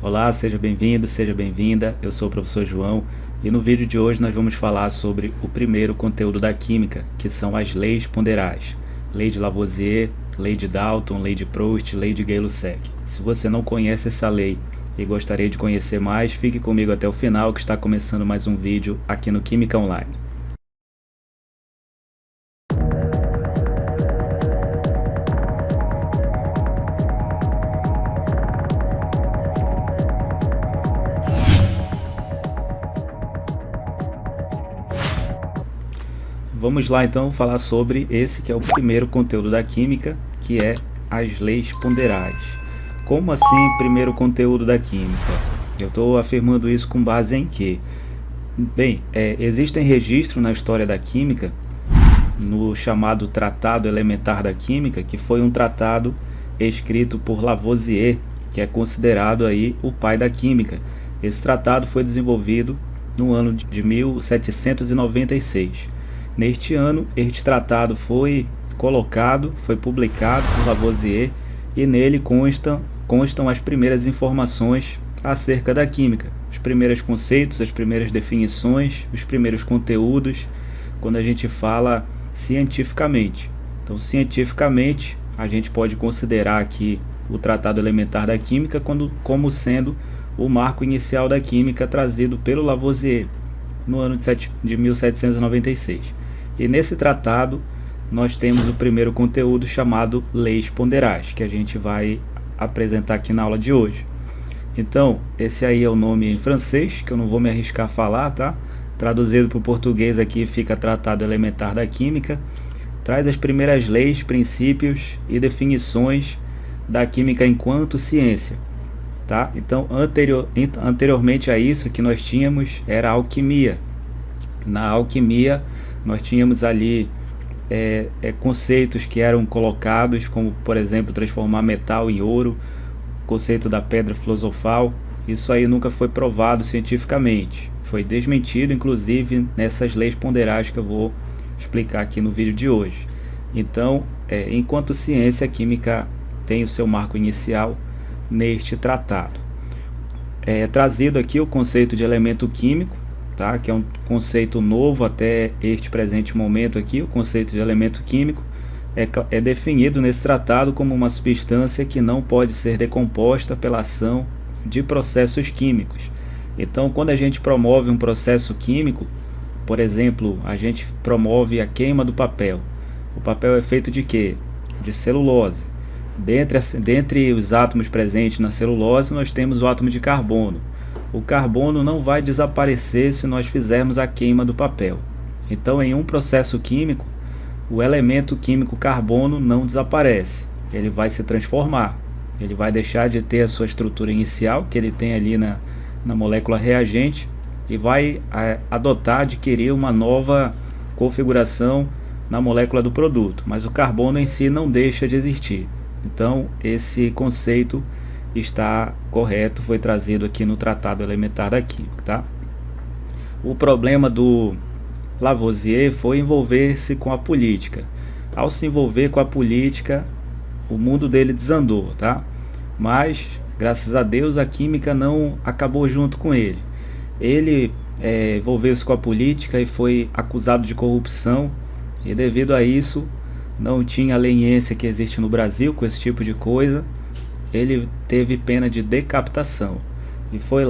Olá, seja bem-vindo, seja bem-vinda. Eu sou o professor João e no vídeo de hoje nós vamos falar sobre o primeiro conteúdo da química, que são as leis ponderais. Lei de Lavoisier, lei de Dalton, lei de Proust, lei de Gay-Lussac. Se você não conhece essa lei e gostaria de conhecer mais, fique comigo até o final que está começando mais um vídeo aqui no Química Online. Vamos lá então falar sobre esse que é o primeiro conteúdo da química, que é as leis ponderais. Como assim primeiro conteúdo da química? Eu estou afirmando isso com base em quê? Bem, existem registros na história da química, no chamado Tratado Elementar da Química, que foi um tratado escrito por Lavoisier, que é considerado aí o pai da química. Esse tratado foi desenvolvido no ano de 1796. Neste ano, este tratado foi publicado por Lavoisier e nele constam as primeiras informações acerca da química, os primeiros conceitos, as primeiras definições, os primeiros conteúdos, quando a gente fala cientificamente. Então, cientificamente, a gente pode considerar aqui o Tratado Elementar da Química como sendo o marco inicial da química trazido pelo Lavoisier no ano de 1796. E nesse tratado nós temos o primeiro conteúdo chamado Leis Ponderais, que a gente vai apresentar aqui na aula de hoje. Então, esse aí é o nome em francês, que eu não vou me arriscar a falar, tá? Traduzido para o português aqui fica Tratado Elementar da Química. Traz as primeiras leis, princípios e definições da química enquanto ciência, tá? Então, anteriormente a isso que nós tínhamos era a alquimia. Na alquimia nós tínhamos ali conceitos que eram colocados, como por exemplo transformar metal em ouro, o conceito da pedra filosofal. Isso aí nunca foi provado cientificamente, foi desmentido inclusive nessas leis ponderais que eu vou explicar aqui no vídeo de hoje. Então, enquanto ciência, a química tem o seu marco inicial neste tratado. É trazido aqui o conceito de elemento químico, tá? Que é um conceito novo até este presente momento aqui. O conceito de elemento químico é definido nesse tratado como uma substância que não pode ser decomposta pela ação de processos químicos. Então, quando a gente promove um processo químico, por exemplo, a gente promove a queima do papel. O papel é feito de quê? De celulose. Dentre os átomos presentes na celulose, nós temos o átomo de carbono. O carbono não vai desaparecer se nós fizermos a queima do papel. Então, em um processo químico, o elemento químico carbono não desaparece. Ele vai se transformar. Ele vai deixar de ter a sua estrutura inicial, que ele tem ali na molécula reagente, e vai adquirir uma nova configuração na molécula do produto. Mas o carbono em si não deixa de existir. Então, esse conceito está correto, foi trazido aqui no Tratado Elementar da Química, tá? O problema do Lavoisier foi envolver-se com a política. Ao se envolver com a política, o mundo dele desandou, tá? Mas, graças a Deus, a química não acabou junto com ele. Ele envolveu-se com a política e foi acusado de corrupção, e devido a isso não tinha a leniência que existe no Brasil com esse tipo de coisa. Ele teve pena de decapitação, e foi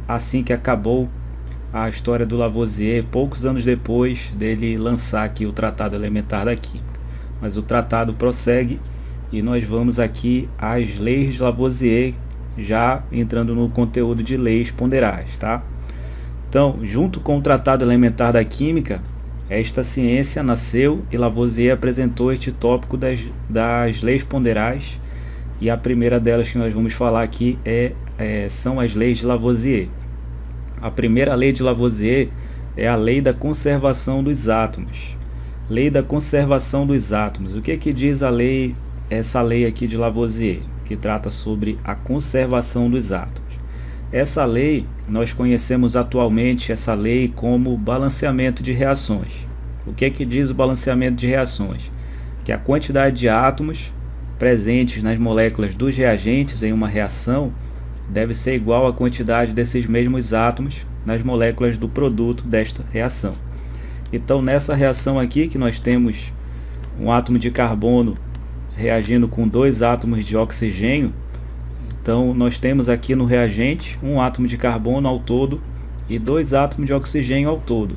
assim que acabou a história do Lavoisier, poucos anos depois dele lançar aqui o Tratado Elementar da Química. Mas o tratado prossegue e nós vamos aqui às leis de Lavoisier, já entrando no conteúdo de leis ponderais, tá? Então, junto com o Tratado Elementar da Química, esta ciência nasceu e Lavoisier apresentou este tópico das leis ponderais. E a primeira delas que nós vamos falar aqui são as leis de Lavoisier. A primeira lei de Lavoisier é a lei da conservação dos átomos. Lei da conservação dos átomos. O que diz essa lei aqui de Lavoisier, que trata sobre a conservação dos átomos? Essa lei, nós conhecemos atualmente essa lei como balanceamento de reações. O que diz o balanceamento de reações? Que a quantidade de átomos presentes nas moléculas dos reagentes em uma reação deve ser igual à quantidade desses mesmos átomos nas moléculas do produto desta reação. Então, nessa reação aqui, que nós temos um átomo de carbono reagindo com 2 átomos de oxigênio, então nós temos aqui no reagente um átomo de carbono ao todo e 2 átomos de oxigênio ao todo.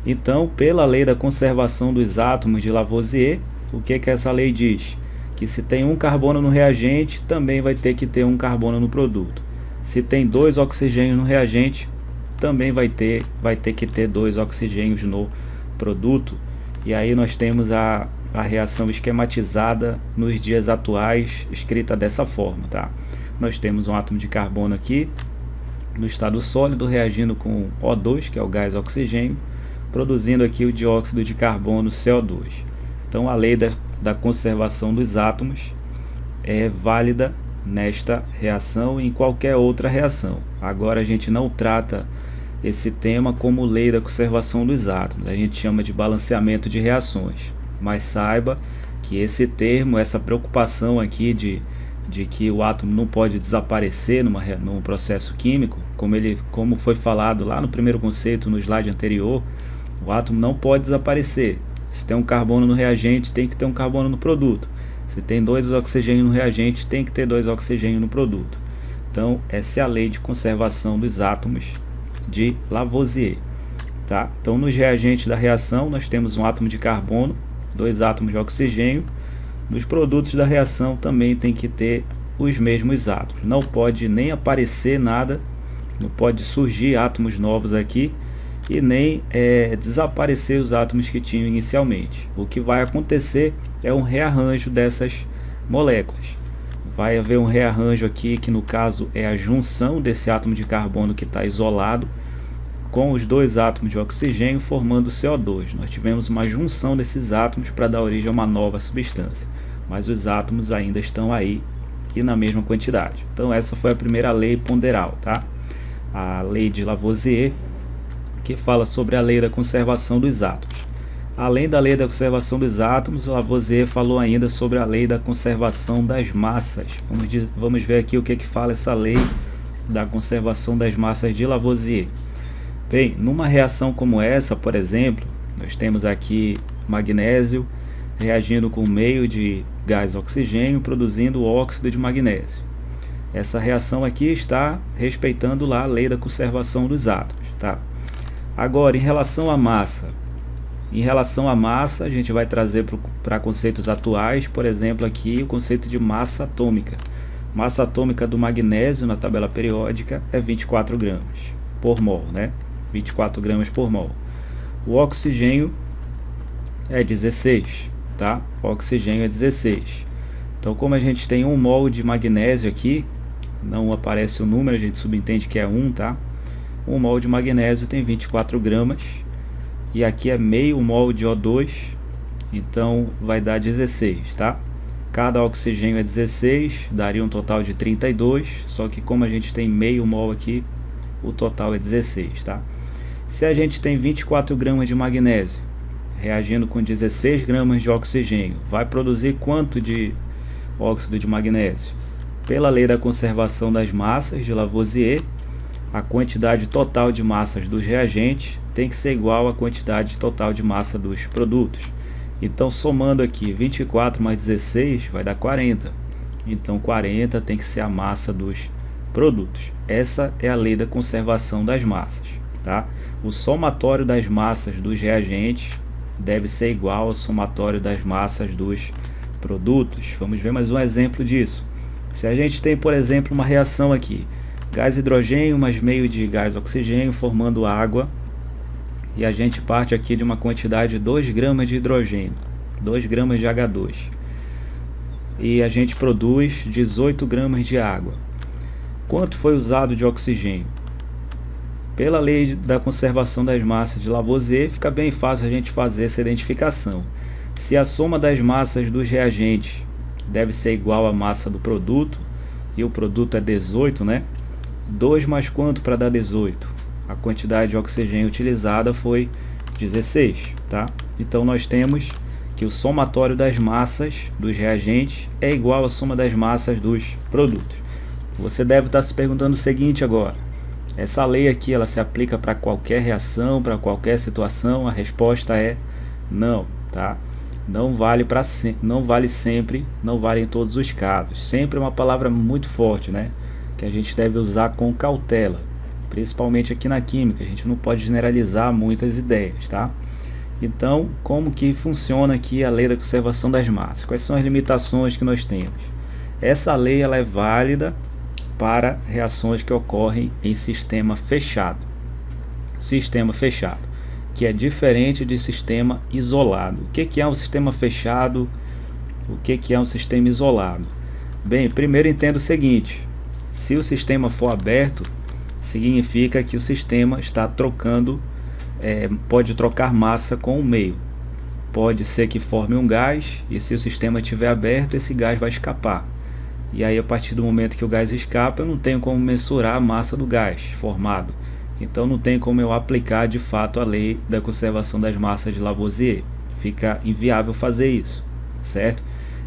Então, pela lei da conservação dos átomos de Lavoisier, o que essa lei diz? Que se tem um carbono no reagente, também vai ter que ter um carbono no produto. Se tem 2 oxigênios no reagente, também vai ter que ter 2 oxigênios no produto. E aí nós temos a reação esquematizada nos dias atuais, escrita dessa forma, tá? Nós temos um átomo de carbono aqui, no estado sólido, reagindo com O2, que é o gás oxigênio, produzindo aqui o dióxido de carbono, CO2. Então, a lei da conservação dos átomos é válida nesta reação e em qualquer outra reação. Agora, a gente não trata esse tema como lei da conservação dos átomos, a gente chama de balanceamento de reações. Mas saiba que esse termo, essa preocupação aqui de que o átomo não pode desaparecer num processo químico, como foi falado lá no primeiro conceito, no slide anterior, o átomo não pode desaparecer. Se tem um carbono no reagente, tem que ter um carbono no produto. Se tem 2 oxigênios no reagente, tem que ter 2 oxigênios no produto. Então, essa é a lei de conservação dos átomos de Lavoisier. Tá? Então, nos reagentes da reação, nós temos um átomo de carbono, 2 átomos de oxigênio. Nos produtos da reação também tem que ter os mesmos átomos. Não pode nem aparecer nada, não pode surgir átomos novos aqui e nem desaparecer os átomos que tinham inicialmente. O que vai acontecer é um rearranjo dessas moléculas. Vai haver um rearranjo aqui, que no caso é a junção desse átomo de carbono que está isolado com os 2 átomos de oxigênio formando CO2. Nós tivemos uma junção desses átomos para dar origem a uma nova substância, mas os átomos ainda estão aí e na mesma quantidade. Então essa foi a primeira lei ponderal, tá? A lei de Lavoisier, que fala sobre a lei da conservação dos átomos. Além da lei da conservação dos átomos, Lavoisier falou ainda sobre a lei da conservação das massas. Vamos ver aqui o que fala essa lei da conservação das massas de Lavoisier. Bem, numa reação como essa, por exemplo, nós temos aqui magnésio reagindo com meio de gás oxigênio, produzindo óxido de magnésio. Essa reação aqui está respeitando lá a lei da conservação dos átomos, tá? Agora, em relação à massa, a gente vai trazer para conceitos atuais, por exemplo, aqui o conceito de massa atômica. Massa atômica do magnésio na tabela periódica é 24 gramas por mol, né? 24 gramas por mol. O oxigênio é 16, tá? O oxigênio é 16. Então, como a gente tem 1 mol de magnésio aqui, não aparece o número, a gente subentende que é 1, tá? 1 mol de magnésio tem 24 gramas. E aqui é meio mol de O2, então vai dar 16, tá? Cada oxigênio é 16, daria um total de 32, só que como a gente tem meio mol aqui, o total é 16, tá? Se a gente tem 24 gramas de magnésio, reagindo com 16 gramas de oxigênio, vai produzir quanto de óxido de magnésio? Pela lei da conservação das massas de Lavoisier, a quantidade total de massas dos reagentes tem que ser igual à quantidade total de massa dos produtos. Então, somando aqui 24 mais 16 vai dar 40. Então, 40 tem que ser a massa dos produtos. Essa é a lei da conservação das massas, tá? O somatório das massas dos reagentes deve ser igual ao somatório das massas dos produtos. Vamos ver mais um exemplo disso. Se a gente tem, por exemplo, uma reação aqui, gás hidrogênio mais meio de gás oxigênio formando água, e a gente parte aqui de uma quantidade de 2 gramas de hidrogênio, 2 gramas de H2, e a gente produz 18 gramas de água. Quanto foi usado de oxigênio? Pela lei da conservação das massas de Lavoisier, fica bem fácil a gente fazer essa identificação. Se a soma das massas dos reagentes deve ser igual à massa do produto, e o produto é 18, né? 2 mais quanto para dar 18? A quantidade de oxigênio utilizada foi 16, tá? Então nós temos que o somatório das massas dos reagentes é igual à soma das massas dos produtos. Você deve estar se perguntando o seguinte agora: essa lei aqui, ela se aplica para qualquer reação, para qualquer situação? A resposta é não, tá? Não vale não vale sempre, não vale em todos os casos. Sempre é uma palavra muito forte, né? Que a gente deve usar com cautela, principalmente aqui na química. A gente não pode generalizar muitas ideias, tá? Então, como que funciona aqui a lei da conservação das massas? Quais são as limitações que nós temos? Essa lei, ela é válida para reações que ocorrem em sistema fechado. Sistema fechado, que é diferente de sistema isolado. O que é um sistema fechado? O que é um sistema isolado? Bem, primeiro entenda o seguinte: se o sistema for aberto, significa que o sistema está trocando, pode trocar massa com o meio. Pode ser que forme um gás, e se o sistema estiver aberto, esse gás vai escapar. E aí, a partir do momento que o gás escapa, eu não tenho como mensurar a massa do gás formado. Então não tem como eu aplicar de fato a lei da conservação das massas de Lavoisier. Fica inviável fazer isso, certo?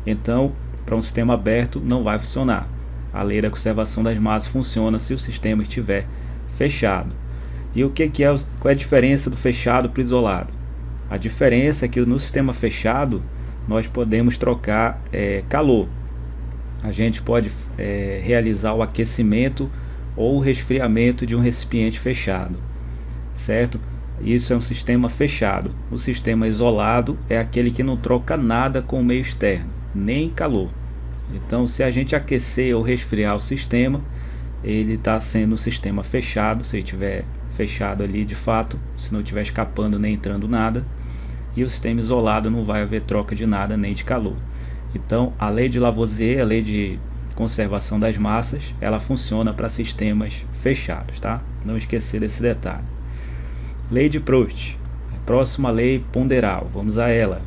Então, para um sistema aberto não vai funcionar. A lei da conservação das massas funciona se o sistema estiver fechado. E qual é a diferença do fechado para o isolado? A diferença é que no sistema fechado nós podemos trocar calor. A gente pode realizar o aquecimento ou o resfriamento de um recipiente fechado, certo? Isso é um sistema fechado. O sistema isolado é aquele que não troca nada com o meio externo, nem calor. Então, se a gente aquecer ou resfriar o sistema, ele está sendo um sistema fechado, se ele estiver fechado ali de fato, se não estiver escapando nem entrando nada. E o sistema isolado não vai haver troca de nada nem de calor. Então, a lei de Lavoisier, a lei de conservação das massas, ela funciona para sistemas fechados, tá? Não esquecer desse detalhe. Lei de Proust, a próxima lei ponderal, vamos a ela.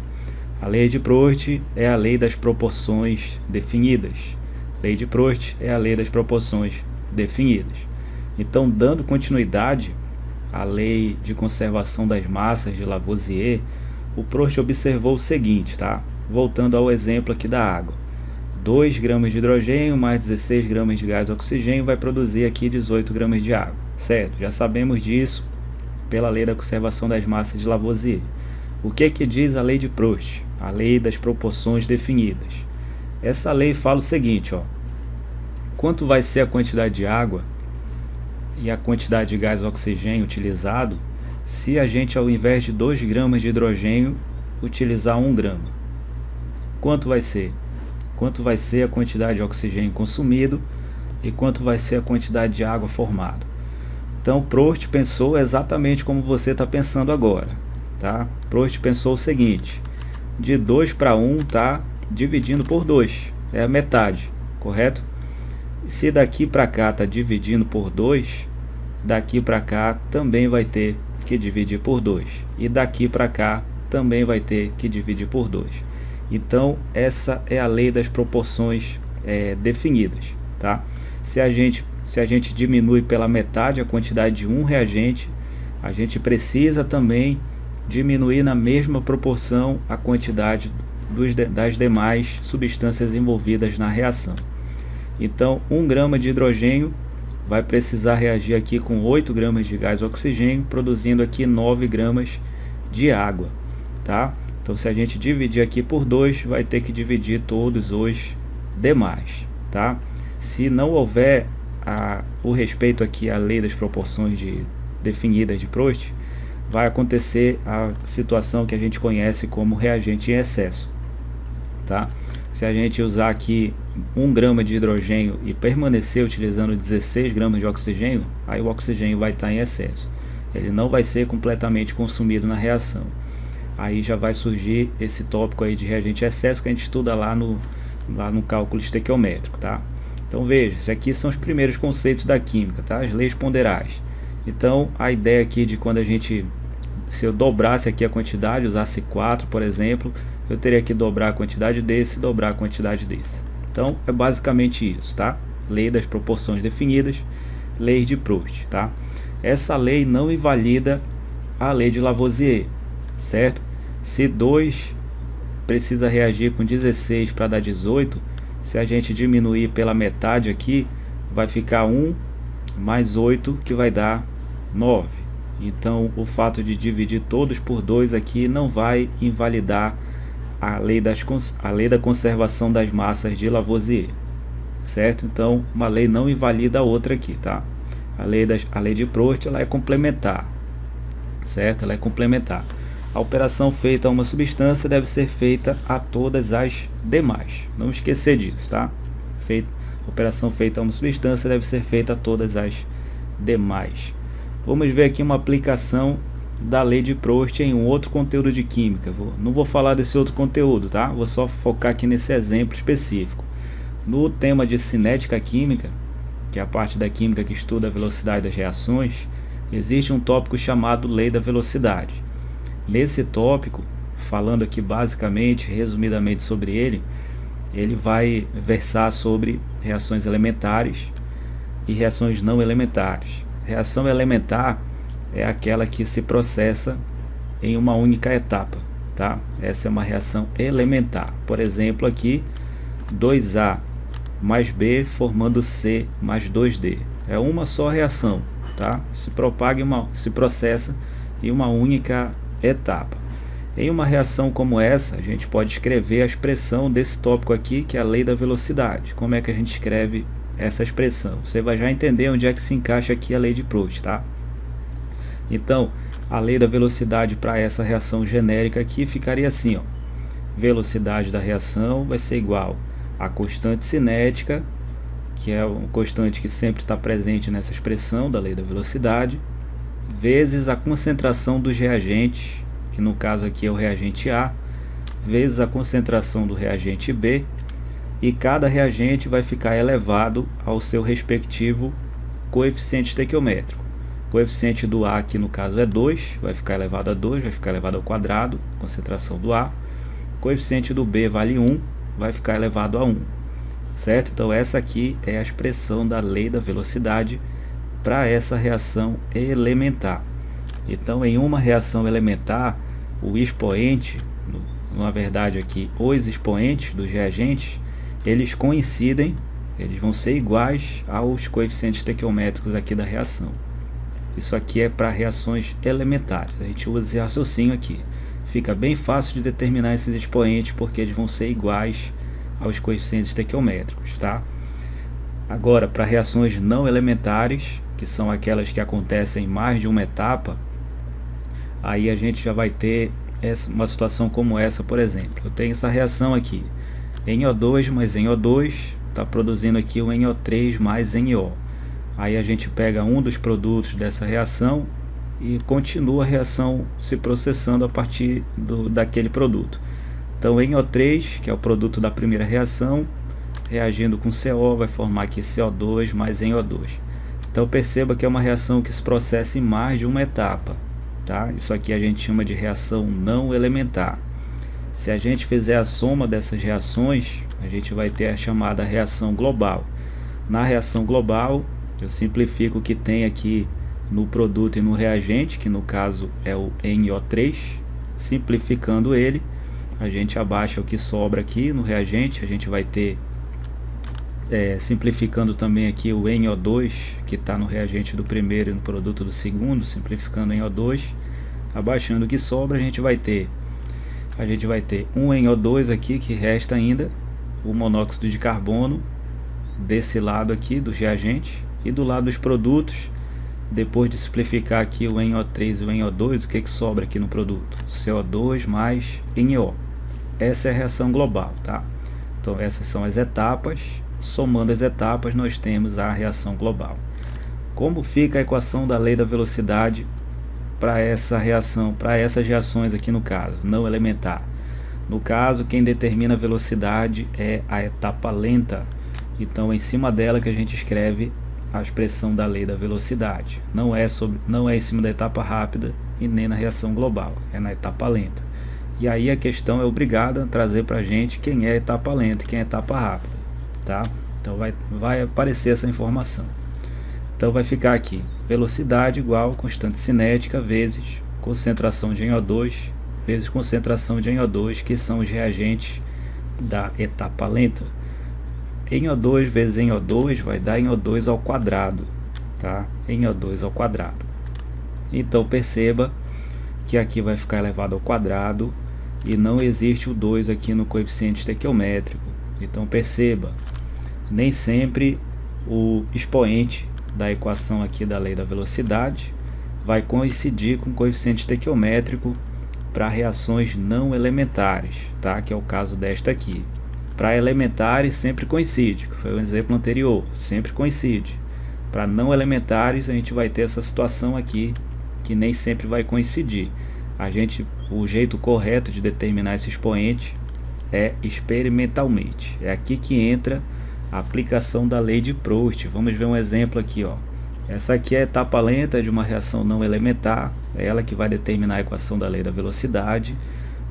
A lei de Proust é a lei das proporções definidas. Lei de Proust é a lei das proporções definidas. Então, dando continuidade à lei de conservação das massas de Lavoisier, o Proust observou o seguinte, tá? Voltando ao exemplo aqui da água. 2 gramas de hidrogênio mais 16 gramas de gás oxigênio vai produzir aqui 18 gramas de água, certo? Já sabemos disso pela lei da conservação das massas de Lavoisier. O que diz a lei de Proust? A lei das proporções definidas. Essa lei fala o seguinte, ó: quanto vai ser a quantidade de água e a quantidade de gás oxigênio utilizado se a gente, ao invés de 2 gramas de hidrogênio, utilizar 1 grama? Quanto vai ser? Quanto vai ser a quantidade de oxigênio consumido e quanto vai ser a quantidade de água formada? Então, Proust pensou exatamente como você está pensando agora, tá? Proust pensou o seguinte: de 2 para 1, tá? Dividindo por 2, é a metade, correto? Se daqui para cá está dividindo por 2, daqui para cá também vai ter que dividir por 2. E daqui para cá também vai ter que dividir por 2. Então, essa é a lei das proporções definidas, tá? Se a gente diminui pela metade a quantidade de um reagente, a gente precisa também diminuir na mesma proporção a quantidade das demais substâncias envolvidas na reação. Então, 1 grama de hidrogênio vai precisar reagir aqui com 8 gramas de gás oxigênio, produzindo aqui 9 gramas de água, tá? Então, se a gente dividir aqui por 2, vai ter que dividir todos os demais, tá? Se não houver o respeito aqui à lei das proporções definidas de Proust, vai acontecer a situação que a gente conhece como reagente em excesso, tá? Se a gente usar aqui 1 grama de hidrogênio e permanecer utilizando 16 gramas de oxigênio, aí o oxigênio vai estar em excesso. Ele não vai ser completamente consumido na reação. Aí já vai surgir esse tópico aí de reagente em excesso que a gente estuda lá no cálculo estequiométrico, tá? Então veja, esses aqui são os primeiros conceitos da química, tá? As leis ponderais. Então a ideia aqui de se eu dobrasse aqui a quantidade, usasse 4, por exemplo, eu teria que dobrar a quantidade desse e dobrar a quantidade desse. Então é basicamente isso, tá? Lei das proporções definidas, lei de Proust, tá? Essa lei não invalida a lei de Lavoisier, certo? Se 2 precisa reagir com 16 para dar 18. Se a gente diminuir pela metade aqui, vai ficar 1 mais 8, que vai dar 9. Então o fato de dividir todos por 2 aqui não vai invalidar a lei da conservação das massas de Lavoisier, certo? Então uma lei não invalida a outra aqui, tá? A lei de Proust, ela é complementar, certo? Ela é complementar. A operação feita a uma substância deve ser feita a todas as demais. Não esquecer disso, tá? Operação feita a uma substância deve ser feita a todas as demais. Vamos ver aqui uma aplicação da lei de Proust em um outro conteúdo de química. Não vou falar desse outro conteúdo, tá? Vou só focar aqui nesse exemplo específico. No tema de cinética química, que é a parte da química que estuda a velocidade das reações, existe um tópico chamado lei da velocidade. Nesse tópico, falando aqui basicamente, resumidamente sobre ele vai versar sobre reações elementares e reações não elementares. Reação elementar é aquela que se processa em uma única etapa, tá? Essa é uma reação elementar. Por exemplo, aqui 2A mais B formando C mais 2D. É uma só reação, tá? Se processa em uma única etapa. Em uma reação como essa, a gente pode escrever a expressão desse tópico aqui, que é a lei da velocidade. Como é que a gente escreve essa expressão? Você vai já entender onde é que se encaixa aqui a lei de Proust, tá? Então, a lei da velocidade para essa reação genérica aqui ficaria assim, ó. Velocidade da reação vai ser igual a constante cinética, que é uma constante que sempre está presente nessa expressão da lei da velocidade, vezes a concentração dos reagentes, que no caso aqui é o reagente A, vezes a concentração do reagente B, e cada reagente vai ficar elevado ao seu respectivo coeficiente estequiométrico. O coeficiente do A aqui no caso é 2, vai ficar elevado a 2, vai ficar elevado ao quadrado, concentração do A. O coeficiente do B vale 1, vai ficar elevado a 1, certo? Então essa aqui é a expressão da lei da velocidade para essa reação elementar. Então em uma reação elementar, o expoente, na verdade aqui os expoentes dos reagentes, eles coincidem, eles vão ser iguais aos coeficientes estequiométricos aqui da reação. Isso aqui é para reações elementares, a gente usa esse raciocínio aqui. Fica bem fácil de determinar esses expoentes porque eles vão ser iguais aos coeficientes estequiométricos, tá? Agora, para reações não elementares, que são aquelas que acontecem em mais de uma etapa, aí a gente já vai ter uma situação como essa, por exemplo. Eu tenho essa reação aqui, NO2 mais NO2, está produzindo aqui o NO3 mais NO. Aí a gente pega um dos produtos dessa reação e continua a reação se processando a partir daquele produto. Então NO3, que é o produto da primeira reação, reagindo com CO, vai formar aqui CO2 mais NO2. Então perceba que é uma reação que se processa em mais de uma etapa, tá? Isso aqui a gente chama de reação não elementar. Se a gente fizer a soma dessas reações, a gente vai ter a chamada reação global. Na reação global, eu simplifico o que tem aqui no produto e no reagente, que no caso é o NO3. Simplificando ele, a gente abaixa o que sobra aqui no reagente, a gente vai ter, simplificando também aqui o NO2, que está no reagente do primeiro e no produto do segundo, simplificando NO2, abaixando o que sobra, a gente vai ter um NO2 aqui, que resta ainda o monóxido de carbono desse lado aqui do reagente, e do lado dos produtos, depois de simplificar aqui o NO3 e o NO2, o que sobra aqui no produto? CO2 mais NO. Essa é a reação global, tá? Então essas são as etapas. Somando as etapas, nós temos a reação global. Como fica a equação da lei da velocidade para essa reação, para essas reações aqui no caso, não elementar? No caso, quem determina a velocidade é a etapa lenta. Então, em cima dela que a gente escreve a expressão da lei da velocidade. Não é em cima da etapa rápida e nem na reação global, é na etapa lenta. E aí a questão é obrigada a trazer para a gente quem é a etapa lenta e quem é a etapa rápida, tá? Então vai aparecer essa informação. Então vai ficar aqui, velocidade igual constante cinética vezes concentração de NO2 vezes concentração de NO2, que são os reagentes da etapa lenta. NO2 vezes NO2 vai dar NO2 ao quadrado, tá? NO2 ao quadrado. Então perceba que aqui vai ficar elevado ao quadrado e não existe o 2 aqui no coeficiente estequiométrico. Então perceba, nem sempre o expoente da equação aqui da lei da velocidade vai coincidir com o coeficiente estequiométrico para reações não elementares, tá? Que é o caso desta aqui. Para elementares sempre coincide, que foi o exemplo anterior, sempre coincide. Para não elementares a gente vai ter essa situação aqui que nem sempre vai coincidir. O jeito correto de determinar esse expoente é experimentalmente. É aqui que entra a aplicação da lei de Proust. Vamos ver um exemplo aqui, ó. Essa aqui é a etapa lenta de uma reação não elementar, é ela que vai determinar a equação da lei da velocidade.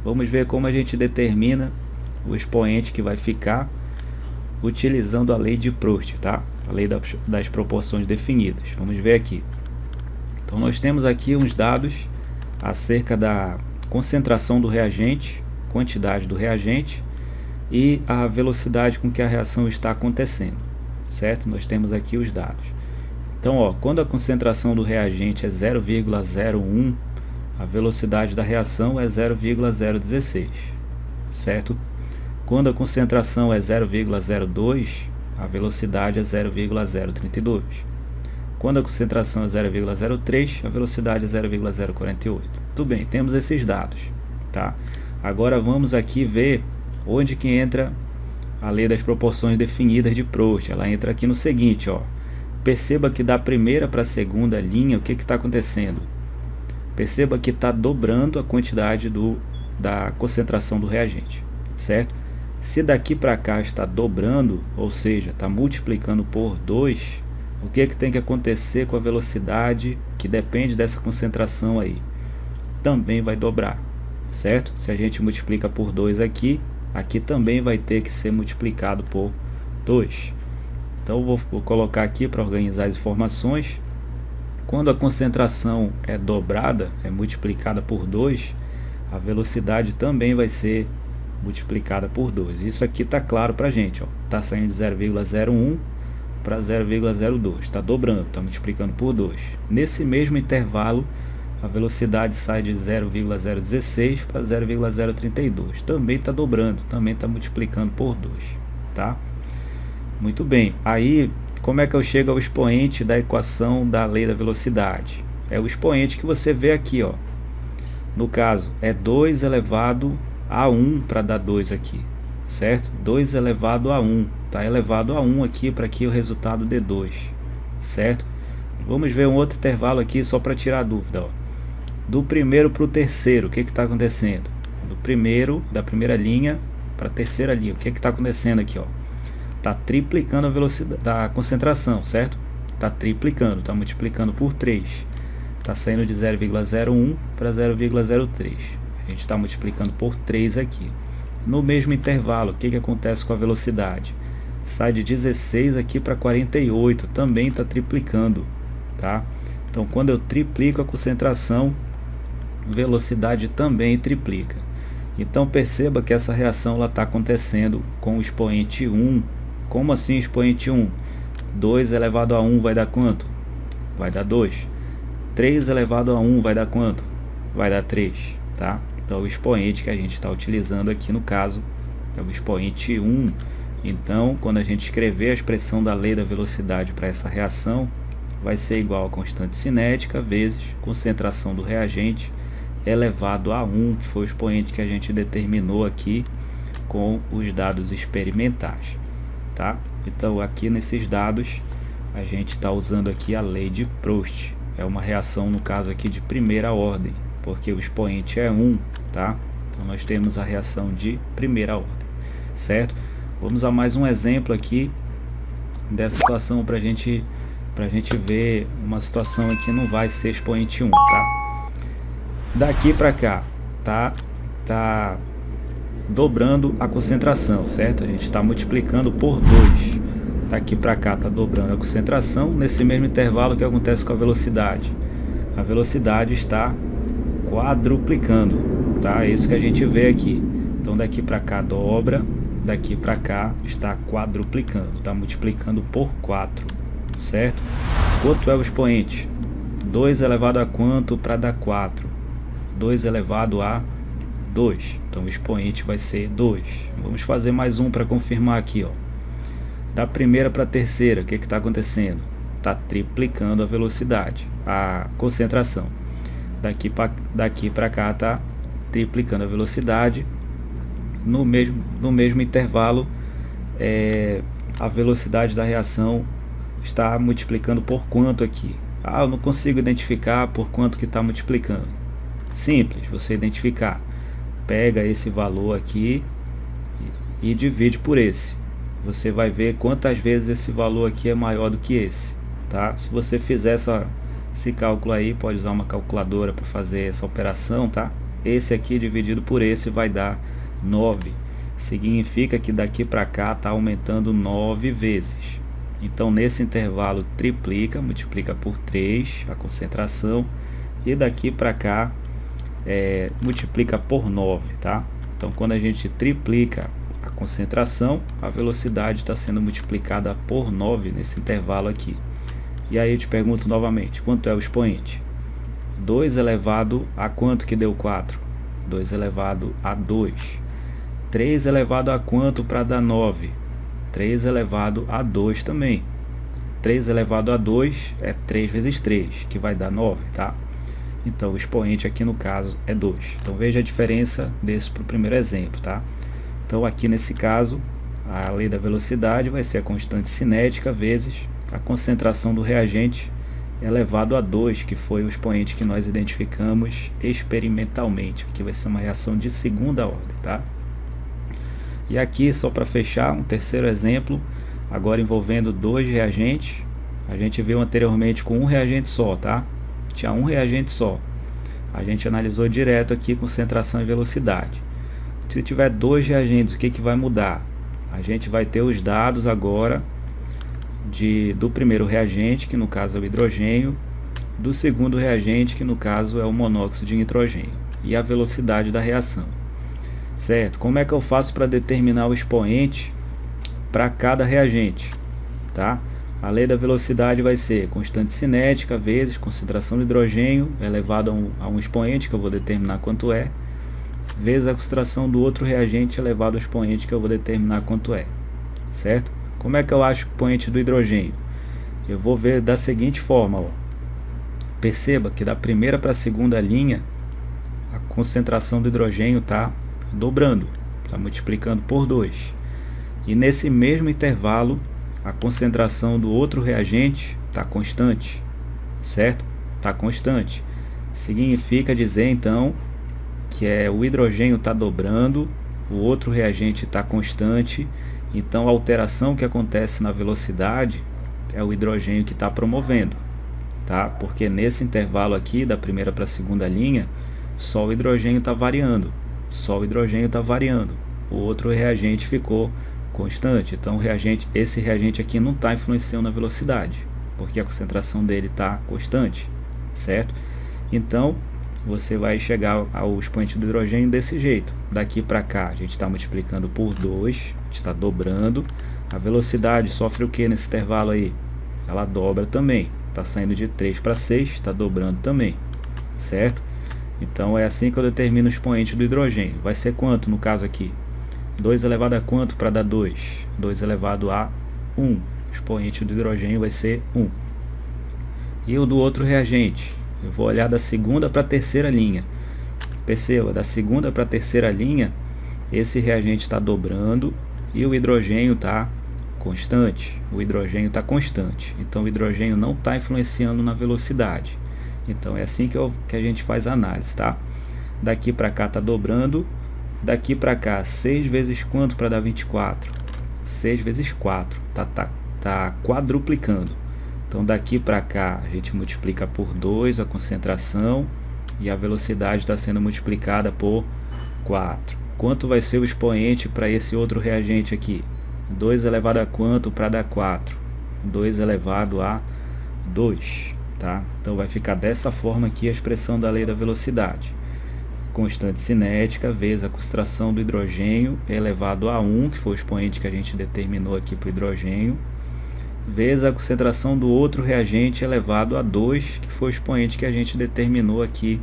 Vamos ver como a gente determina o expoente que vai ficar utilizando a lei de Proust, tá? A lei das proporções definidas. Vamos ver aqui. Então nós temos aqui uns dados acerca da concentração do reagente, quantidade do reagente e a velocidade com que a reação está acontecendo, certo? Nós temos aqui os dados. Então, ó, quando a concentração do reagente é 0,01, a velocidade da reação é 0,016, certo? Quando a concentração é 0,02, a velocidade é 0,032. Quando a concentração é 0,03, a velocidade é 0,048. Tudo bem, temos esses dados, tá? Agora vamos aqui ver onde que entra a lei das proporções definidas de Proust. Ela entra aqui no seguinte, ó. Perceba que da primeira para a segunda linha, o que está acontecendo? Perceba que está dobrando a quantidade da concentração do reagente, certo? Se daqui para cá está dobrando, ou seja, está multiplicando por 2, o que tem que acontecer com a velocidade que depende dessa concentração aí? Também vai dobrar, certo? Se a gente multiplica por 2 aqui, aqui também vai ter que ser multiplicado por 2. Então vou colocar aqui para organizar as informações. Quando a concentração é dobrada, é multiplicada por 2, a velocidade também vai ser multiplicada por 2. Isso aqui está claro para a gente. Está saindo de 0,01 para 0,02. Está dobrando, está multiplicando por 2. Nesse mesmo intervalo, a velocidade sai de 0,016 para 0,032. Também está dobrando, também está multiplicando por 2. Tá? Muito bem. Aí, como é que eu chego ao expoente da equação da lei da velocidade? É o expoente que você vê aqui, ó. No caso, é 2 elevado a 1 para dar 2 aqui, certo? 2 elevado a 1. Está elevado a 1 aqui para que o resultado dê 2, certo? Vamos ver um outro intervalo aqui só para tirar a dúvida, ó. Do primeiro para o terceiro, o que está acontecendo? Da primeira linha para a terceira linha, o que está acontecendo aqui, ó? Está triplicando a velocidade da concentração, certo? Está triplicando, está multiplicando por 3. Está saindo de 0,01 para 0,03. A gente está multiplicando por 3 aqui. No mesmo intervalo, o que acontece com a velocidade? Sai de 16 aqui para 48, também está triplicando, tá? Então, quando eu triplico a concentração, velocidade também triplica. Então, perceba que essa reação está acontecendo com o expoente 1. Como assim expoente 1? 2 elevado a 1 vai dar quanto? Vai dar 2. 3 elevado a 1 vai dar quanto? Vai dar 3, tá? Então o expoente que a gente está utilizando aqui no caso é o expoente 1. Então, quando a gente escrever a expressão da lei da velocidade para essa reação, vai ser igual a constante cinética vezes concentração do reagente elevado a 1, que foi o expoente que a gente determinou aqui com os dados experimentais. Tá? Então aqui nesses dados a gente está usando aqui a lei de Proust. É uma reação no caso aqui de primeira ordem, porque o expoente é 1, tá? Então nós temos a reação de primeira ordem, certo? Vamos a mais um exemplo aqui dessa situação para a gente ver uma situação aqui não vai ser expoente 1, tá? Daqui para cá tá dobrando a concentração, certo? A gente está multiplicando por 2. Daqui para cá está dobrando a concentração. Nesse mesmo intervalo, o que acontece com a velocidade? A velocidade está quadruplicando, tá? É isso que a gente vê aqui. Então daqui para cá dobra, daqui para cá está quadruplicando, está multiplicando por 4, certo? Quanto é o expoente? 2 elevado a quanto para dar 4? 2 elevado a 2. Então o expoente vai ser 2. Vamos fazer mais um para confirmar aqui, ó. Da primeira para a terceira, o que está acontecendo? Está triplicando a velocidade, a concentração. Daqui para cá está triplicando a velocidade. No mesmo intervalo, a velocidade da reação está multiplicando por quanto aqui? Eu não consigo identificar por quanto que está multiplicando. Simples, você identificar. Pega esse valor aqui e divide por esse. Você vai ver quantas vezes esse valor aqui é maior do que esse, tá? Se você fizer esse cálculo aí, pode usar uma calculadora para fazer essa operação, tá? Esse aqui dividido por esse vai dar 9. Significa que daqui para cá está aumentando 9 vezes. Então nesse intervalo triplica, multiplica por 3 a concentração, e daqui para cá multiplica por 9, tá? Então quando a gente triplica a concentração, a velocidade está sendo multiplicada por 9 nesse intervalo aqui. E aí eu te pergunto novamente, quanto é o expoente? 2 elevado a quanto que deu 4? 2 elevado a 2. 3 elevado a quanto para dar 9? 3 elevado a 2 também. 3 elevado a 2 é 3 vezes 3, que vai dar 9, tá? Então o expoente aqui no caso é 2. Então veja a diferença desse para o primeiro exemplo, tá? Então aqui nesse caso, a lei da velocidade vai ser a constante cinética vezes a concentração do reagente elevado a 2, que foi o expoente que nós identificamos experimentalmente. Aqui vai ser uma reação de segunda ordem, tá? E aqui, só para fechar, um terceiro exemplo, agora envolvendo 2 reagentes. A gente viu anteriormente com um reagente só, tá? Tinha um reagente só. A gente analisou direto aqui concentração e velocidade. Se tiver 2 reagentes, o que vai mudar? A gente vai ter os dados agora do primeiro reagente, que no caso é o hidrogênio, do segundo reagente, que no caso é o monóxido de nitrogênio, e a velocidade da reação. Certo? Como é que eu faço para determinar o expoente para cada reagente? Tá? A lei da velocidade vai ser constante cinética vezes concentração de hidrogênio elevado a um expoente, que eu vou determinar quanto é, vezes a concentração do outro reagente elevado ao expoente, que eu vou determinar quanto é. Certo? Como é que eu acho o expoente do hidrogênio? Eu vou ver da seguinte forma, ó. Perceba que da primeira para a segunda linha, a concentração do hidrogênio está dobrando, está multiplicando por 2. E nesse mesmo intervalo, a concentração do outro reagente está constante, certo? Está constante. Significa dizer então que o hidrogênio está dobrando, o outro reagente está constante. Então a alteração que acontece na velocidade é o hidrogênio que está promovendo, tá? Porque nesse intervalo aqui, da primeira para a segunda linha, só o hidrogênio está variando, o outro reagente ficou constante. Então esse reagente aqui não está influenciando na velocidade, porque a concentração dele está constante, certo? Então você vai chegar ao expoente do hidrogênio desse jeito. Daqui para cá a gente está multiplicando por 2, a gente está dobrando. A velocidade sofre o que nesse intervalo aí? Ela dobra também, está saindo de 3 para 6, está dobrando também, certo? Então é assim que eu determino o expoente do hidrogênio. Vai ser quanto no caso aqui? 2 elevado a quanto para dar 2? 2 elevado a 1. O expoente do hidrogênio vai ser 1. E o do outro reagente? Eu vou olhar da segunda para a terceira linha. Perceba, da segunda para a terceira linha, esse reagente está dobrando e o hidrogênio está constante. Então o hidrogênio não está influenciando na velocidade. Então é assim que a gente faz a análise, tá? Daqui para cá está dobrando. Daqui para cá, 6 vezes quanto para dar 24? 6 vezes 4. Tá quadruplicando. Então daqui para cá a gente multiplica por 2 a concentração e a velocidade está sendo multiplicada por 4. Quanto vai ser o expoente para esse outro reagente aqui? 2 elevado a quanto para dar 4? 2 elevado a 2. Tá? Então vai ficar dessa forma aqui a expressão da lei da velocidade. constante cinética vezes a concentração do hidrogênio elevado a 1, que foi o expoente que a gente determinou aqui para o hidrogênio, vezes a concentração do outro reagente elevado a 2, que foi o expoente que a gente determinou aqui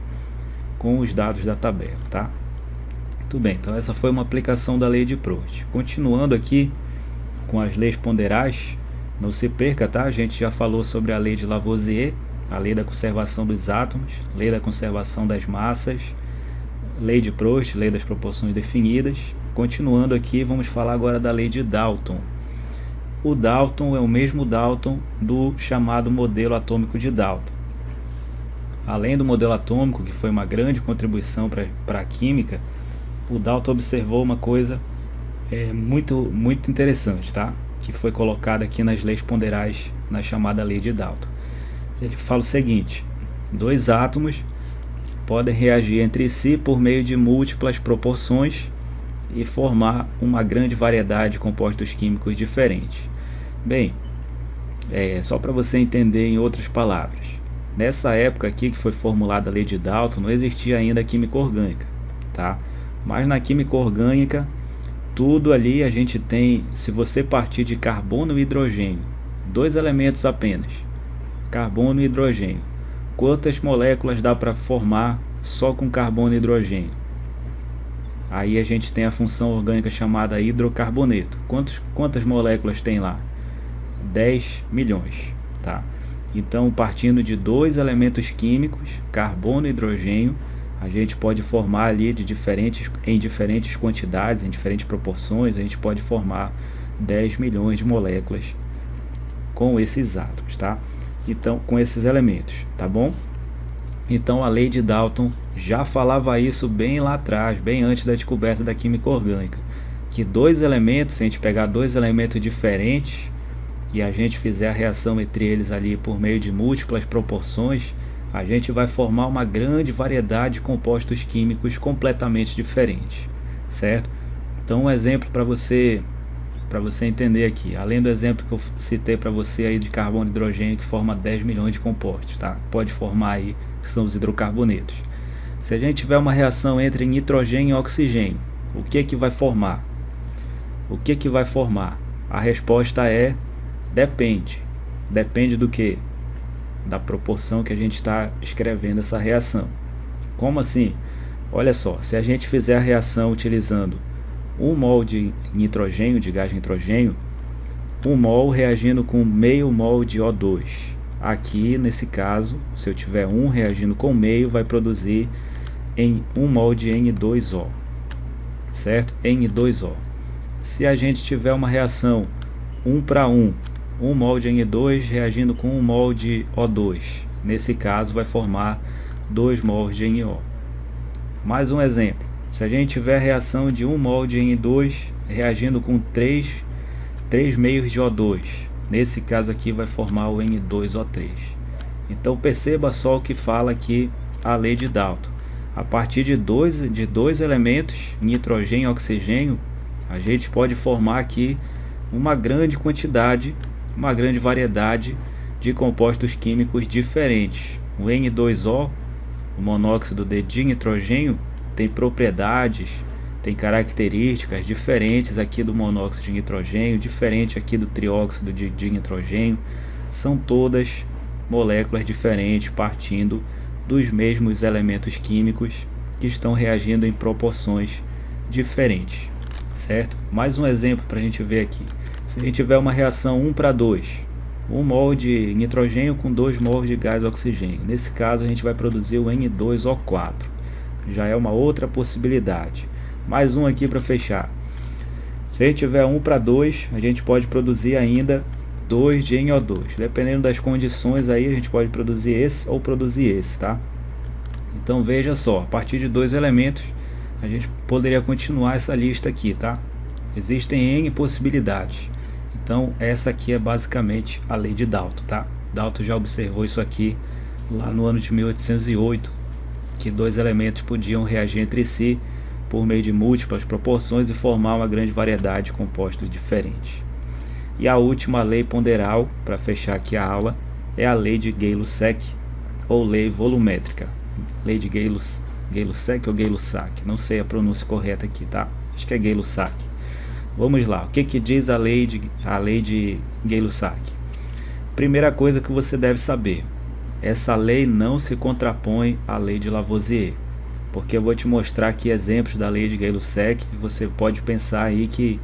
com os dados da tabela, tá? Muito bem, então essa foi uma aplicação da lei de Proust. Continuando aqui com as leis ponderais, não se perca, tá? A gente já falou sobre a lei de Lavoisier, a lei da conservação dos átomos, lei da conservação das massas, lei de Proust, lei das proporções definidas. Continuando aqui, vamos falar agora da lei de Dalton. O Dalton é o mesmo Dalton do chamado modelo atômico de Dalton. Além do modelo atômico, que foi uma grande contribuição para a química, o Dalton observou uma coisa muito interessante, tá? Que foi colocada aqui nas leis ponderais, na chamada lei de Dalton. Ele fala o seguinte: dois átomos podem reagir entre si por meio de múltiplas proporções e formar uma grande variedade de compostos químicos diferentes. Bem, só para você entender em outras palavras, nessa época aqui que foi formulada a lei de Dalton, não existia ainda a química orgânica, tá? Mas na química orgânica, tudo ali a gente tem, se você partir de carbono e hidrogênio, dois elementos apenas, carbono e hidrogênio, quantas moléculas dá para formar só com carbono e hidrogênio? Aí a gente tem a função orgânica chamada hidrocarboneto. Quantas moléculas tem lá? 10 milhões, tá? Então, partindo de dois elementos químicos, carbono e hidrogênio, a gente pode formar ali em diferentes quantidades, em diferentes proporções, a gente pode formar 10 milhões de moléculas com esses átomos, tá? Então, com esses elementos, tá bom? Então, a lei de Dalton já falava isso bem lá atrás, bem antes da descoberta da química orgânica, que dois elementos, se a gente pegar dois elementos diferentes e a gente fizer a reação entre eles ali por meio de múltiplas proporções, a gente vai formar uma grande variedade de compostos químicos completamente diferentes, certo? Então, um exemplo para você entender aqui, além do exemplo que eu citei para você aí de carbono e hidrogênio, que forma 10 milhões de compostos, tá? Pode formar aí, que são os hidrocarbonetos. Se a gente tiver uma reação entre nitrogênio e oxigênio, o que que vai formar? O que que vai formar? A resposta é depende. Depende do que? Da proporção que a gente está escrevendo essa reação. Como assim? Olha só, se a gente fizer a reação utilizando 1 mol de nitrogênio, de gás nitrogênio, 1 mol reagindo com meio mol de O2. Aqui, nesse caso, se eu tiver 1 reagindo com meio, vai produzir em 1 mol de N2O, certo? N2O. Se a gente tiver uma reação 1 para 1, 1 mol de N2 reagindo com 1 mol de O2, nesse caso vai formar 2 mols de NO. Mais um exemplo, se a gente tiver reação de 1 mol de N2 reagindo com 3 meios de O2, nesse caso aqui vai formar o N2O3. Então perceba só o que fala aqui a lei de Dalton. A partir de dois elementos, nitrogênio e oxigênio, a gente pode formar aqui uma grande quantidade, uma grande variedade de compostos químicos diferentes. O N2O, o monóxido de dinitrogênio, tem propriedades, tem características diferentes aqui do monóxido de nitrogênio, diferente aqui do trióxido de dinitrogênio. São todas moléculas diferentes partindo dos mesmos elementos químicos que estão reagindo em proporções diferentes, certo? Mais um exemplo para a gente ver aqui. Se a gente tiver uma reação 1 para 2, 1 mol de nitrogênio com 2 mols de gás oxigênio, nesse caso a gente vai produzir o N2O4, já é uma outra possibilidade. Mais um aqui para fechar. Se a gente tiver 1 para 2, a gente pode produzir ainda 2 de NO2. Dependendo das condições aí, a gente pode produzir esse ou produzir esse, tá? Então veja só, a partir de dois elementos, a gente poderia continuar essa lista aqui, tá? Existem N possibilidades. Então essa aqui é basicamente a lei de Dalton, tá? Dalton já observou isso aqui lá no ano de 1808, que dois elementos podiam reagir entre si por meio de múltiplas proporções e formar uma grande variedade de compostos diferentes. E a última lei ponderal, para fechar aqui a aula, é a lei de Gay-Lussac, ou lei volumétrica. Lei de Gay-Lussac ou Gay-Lussac, não sei a pronúncia correta aqui, tá? Acho que é Gay-Lussac. Vamos lá, o que que diz a lei de Gay-Lussac? Primeira coisa que você deve saber, essa lei não se contrapõe à lei de Lavoisier, porque eu vou te mostrar aqui exemplos da lei de Gay-Lussac, e você pode pensar aí que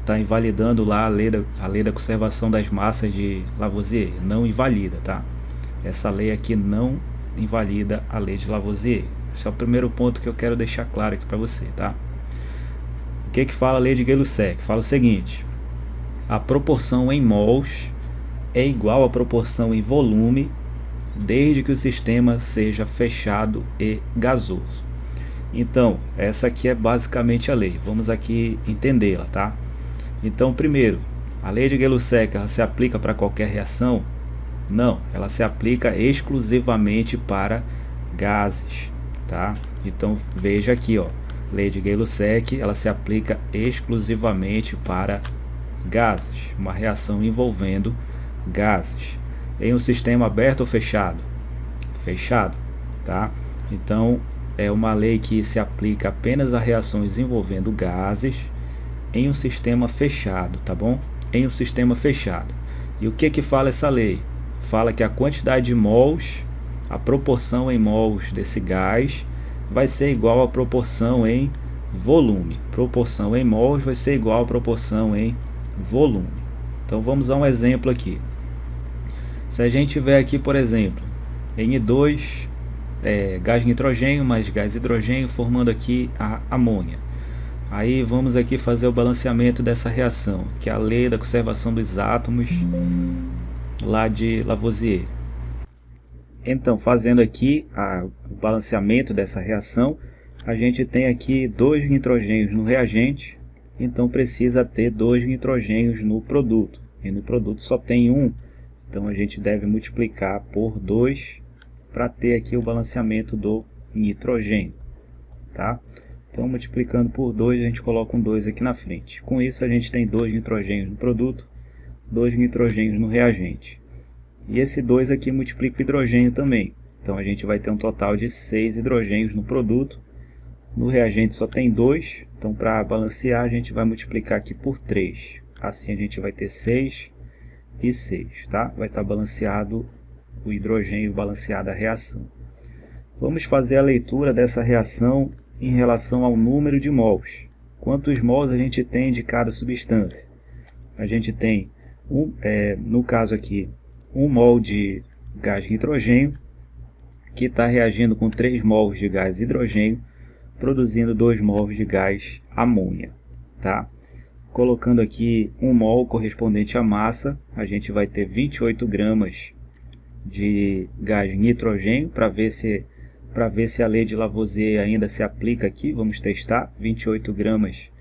está invalidando lá a lei da conservação das massas de Lavoisier. Não invalida, tá? Essa lei aqui não invalida a lei de Lavoisier. Esse é o primeiro ponto que eu quero deixar claro aqui para você, tá? O que que fala a lei de Gay-Lussac? Fala o seguinte: a proporção em mols é igual à proporção em volume, desde que o sistema seja fechado e gasoso. Então, essa aqui é basicamente a lei. Vamos aqui entendê-la, tá? Então, primeiro, a lei de Gay-Lussac, ela se aplica para qualquer reação? Não, ela se aplica exclusivamente para gases, tá? Então, veja aqui, ó, lei de Gay-Lussac, ela se aplica exclusivamente para gases, uma reação envolvendo gases. Em um sistema aberto ou fechado? Fechado, tá? Então, é uma lei que se aplica apenas a reações envolvendo gases em um sistema fechado, tá bom? Em um sistema fechado. E o que que fala essa lei? Fala que a quantidade de mols, a proporção em mols desse gás vai ser igual à proporção em volume. Proporção em mols vai ser igual à proporção em volume. Então vamos a um exemplo aqui. Se a gente tiver aqui, por exemplo, N2, gás nitrogênio mais gás hidrogênio, formando aqui a amônia. Aí vamos aqui fazer o balanceamento dessa reação, que é a lei da conservação dos átomos lá de Lavoisier. Então, fazendo aqui o balanceamento dessa reação, a gente tem aqui 2 nitrogênios no reagente, então precisa ter 2 nitrogênios no produto, e no produto só tem 1, então a gente deve multiplicar por 2 para ter aqui o balanceamento do nitrogênio, tá? Então, multiplicando por 2, a gente coloca um 2 aqui na frente. Com isso, a gente tem 2 nitrogênios no produto, 2 nitrogênios no reagente. E esse 2 aqui multiplica o hidrogênio também. Então, a gente vai ter um total de 6 hidrogênios no produto. No reagente só tem 2, então para balancear, a gente vai multiplicar aqui por 3. Assim, a gente vai ter 6 e 6, tá? Vai estar balanceado o hidrogênio, balanceada a reação. Vamos fazer a leitura dessa reação em relação ao número de mols. Quantos mols a gente tem de cada substância? A gente tem, no caso aqui, 1 mol de gás nitrogênio, que está reagindo com 3 mols de gás hidrogênio, produzindo 2 mols de gás amônia, tá? Colocando aqui 1 mol correspondente à massa, a gente vai ter 28 gramas de gás nitrogênio, para ver se a lei de Lavoisier ainda se aplica aqui. Vamos testar. 28 gramas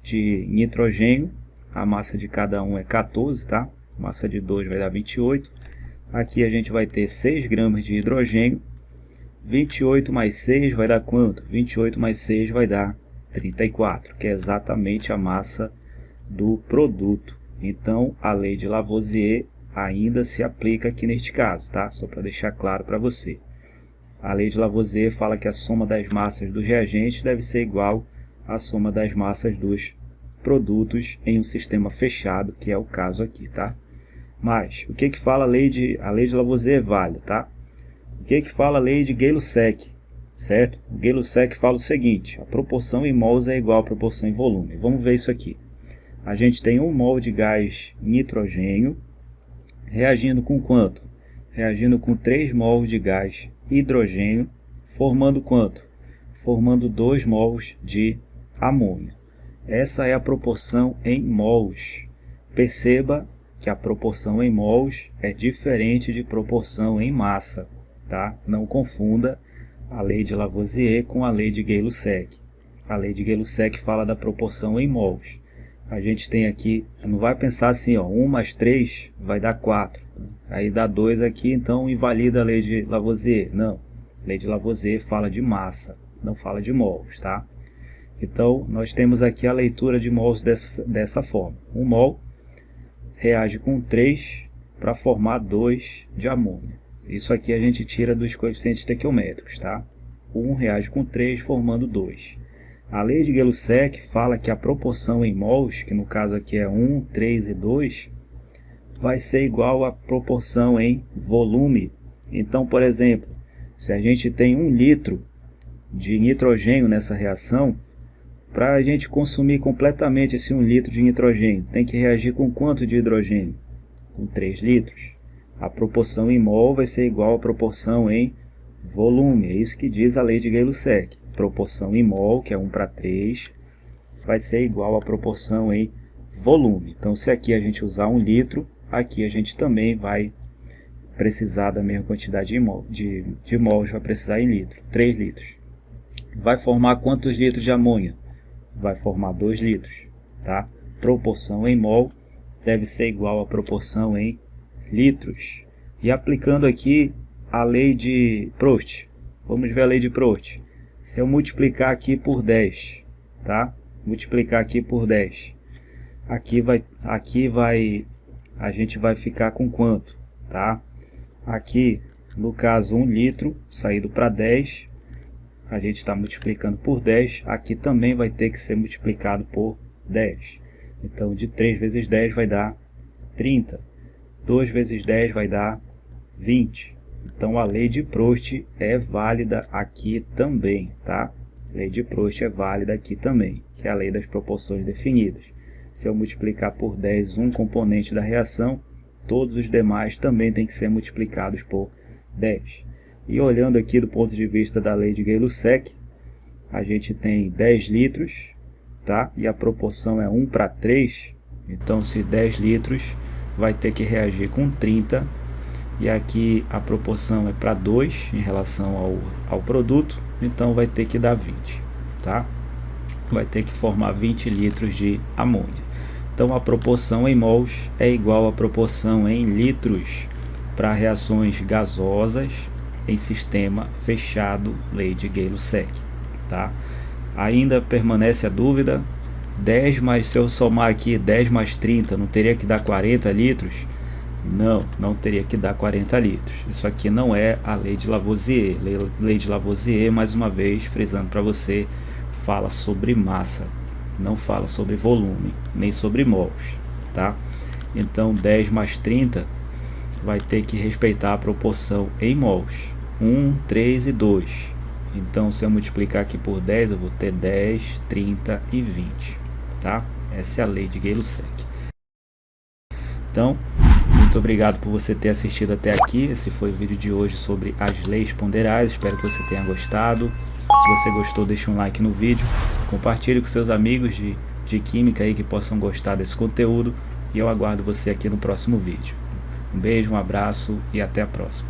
de nitrogênio, a massa de cada um é 14, tá? A massa de 2 vai dar 28. Aqui a gente vai ter 6 gramas de hidrogênio. 28 mais 6 vai dar quanto? 28 mais 6 vai dar 34, que é exatamente a massa do produto. Então, a lei de Lavoisier ainda se aplica aqui neste caso, tá? Só para deixar claro para você. A lei de Lavoisier fala que a soma das massas dos reagentes deve ser igual à soma das massas dos produtos em um sistema fechado, que é o caso aqui, tá? Mas, o que que fala a lei de Lavoisier é válida, tá? O que que fala a lei de Gay-Lussac, certo? O Gay-Lussac fala o seguinte: a proporção em mols é igual à proporção em volume. Vamos ver isso aqui. A gente tem 1 mol de gás nitrogênio reagindo com quanto? Reagindo com 3 mols de gás hidrogênio, formando quanto? Formando 2 mols de amônia. Essa é a proporção em mols. Perceba que a proporção em mols é diferente de proporção em massa, tá? Não confunda a lei de Lavoisier com a lei de Gay-Lussac. A lei de Gay-Lussac fala da proporção em mols. A gente tem aqui, não vai pensar assim, ó, 1 mais 3 vai dar 4. Aí dá 2 aqui, então invalida a lei de Lavoisier. Não, a lei de Lavoisier fala de massa, não fala de mols, tá? Então, nós temos aqui a leitura de mols dessa forma. 1 mol reage com 3 para formar 2 de amônia. Isso aqui a gente tira dos coeficientes estequiométricos, tá? o 1 reage com 3, formando 2. A lei de Gay-Lussac fala que a proporção em mols, que no caso aqui é 1, 3 e 2, vai ser igual à proporção em volume. Então, por exemplo, se a gente tem 1 litro de nitrogênio nessa reação, para a gente consumir completamente esse 1 litro de nitrogênio, tem que reagir com quanto de hidrogênio? Com 3 litros. A proporção em mol vai ser igual à proporção em volume. É isso que diz a lei de Gay-Lussac. Proporção em mol, que é 1 para 3, vai ser igual à proporção em volume. Então, se aqui a gente usar 1 litro, aqui a gente também vai precisar da mesma quantidade de mols, vai precisar em litro, 3 litros. Vai formar quantos litros de amônia? Vai formar 2 litros. Tá? Proporção em mol deve ser igual à proporção em litros. E aplicando aqui a lei de Proust, vamos ver a lei de Proust. Se eu multiplicar aqui por 10, tá? Multiplicar aqui por 10, a gente vai ficar com quanto, tá? Aqui, no caso, 1 litro, saído para 10, a gente está multiplicando por 10, aqui também vai ter que ser multiplicado por 10. Então, de 3 vezes 10 vai dar 30, 2 vezes 10 vai dar 20. Então, a lei de Proust é válida aqui também, tá? A lei de Proust é válida aqui também, que é a lei das proporções definidas. Se eu multiplicar por 10 um componente da reação, todos os demais também têm que ser multiplicados por 10. E olhando aqui do ponto de vista da lei de Gay-Lussac, a gente tem 10 litros, tá? E a proporção é 1 para 3, então se 10 litros vai ter que reagir com 30, e aqui a proporção é para 2 em relação ao produto, então vai ter que dar 20, tá? Vai ter que formar 20 litros de amônia. Então a proporção em mols é igual à proporção em litros para reações gasosas em sistema fechado, lei de Gay-Lussac, tá? Ainda permanece a dúvida, 10 mais, se eu somar aqui 10 mais 30, não teria que dar 40 litros? Não teria que dar 40 litros. Isso aqui não é a lei de Lavoisier. Lei de Lavoisier, mais uma vez, frisando para você, fala sobre massa, não fala sobre volume, nem sobre mols, tá? Então 10 mais 30 vai ter que respeitar a proporção em mols, 1, 3 e 2. Então se eu multiplicar aqui por 10, eu vou ter 10, 30 e 20, tá? Essa é a lei de Gay-Lussac. Então, muito obrigado por você ter assistido até aqui. Esse foi o vídeo de hoje sobre as leis ponderais. Espero que você tenha gostado. Se você gostou, deixe um like no vídeo, compartilhe com seus amigos de química aí que possam gostar desse conteúdo, e eu aguardo você aqui no próximo vídeo. Um beijo, um abraço e até a próxima.